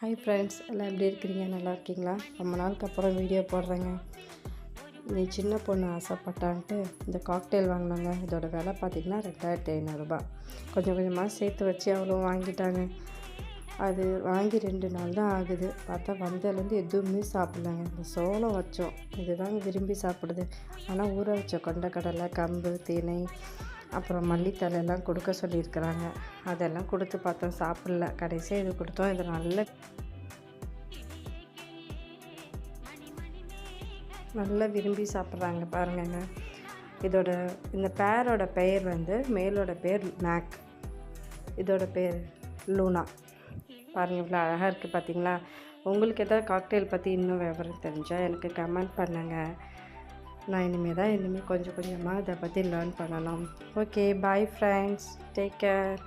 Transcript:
Hi friends, எல்லாம் எப்படி இருக்கிறீங்க? நல்லா இருக்கீங்களா? ரொம்ப நாளுக்கு அப்புறம் வீடியோ போடுறேங்க. நீ சின்ன பொண்ணு ஆசைப்பட்டான்ட்டு இந்த காக்டெயில் வாங்கினாங்க. இதோட விலை பார்த்திங்கன்னா 2500 கொஞ்சம் கொஞ்சமாக சேர்த்து வச்சு அவ்வளோ வாங்கிட்டாங்க. அது வாங்கி 2 நாள் தான் ஆகுது. பார்த்தா வந்ததுலேருந்து எதுவுமே சாப்பிட்லங்க. இந்த சோளம் வச்சோம், இதுதாங்க விரும்பி சாப்பிடுது. ஆனால் ஊற வச்ச கொண்டக்கடலை, கம்பு, திணை, அப்புறம் மல்லித்தலையெல்லாம் கொடுக்க சொல்லியிருக்கிறாங்க. அதெல்லாம் கொடுத்து பார்த்தோம், சாப்பிடல. கடைசியாக இது கொடுத்தோம். இது நல்லா விரும்பி சாப்பிட்றாங்க பாருங்கங்க. இந்த பேரோட பெயர் மேலோட பேர் மேக், இதோட பேர் லூனா. பாருங்கள், இவ்வளோ அழகாக இருக்குது பார்த்தீங்களா? உங்களுக்கு எதாவது காக்டெயில் பற்றி இன்னும் விவரம் தெரிஞ்சால் எனக்கு கமெண்ட் பண்ணுங்கள். நான் இனிமேல் கொஞ்சம் கொஞ்சமாக இதை பற்றி லேர்ன் பண்ணணும். Okay, bye friends, take care.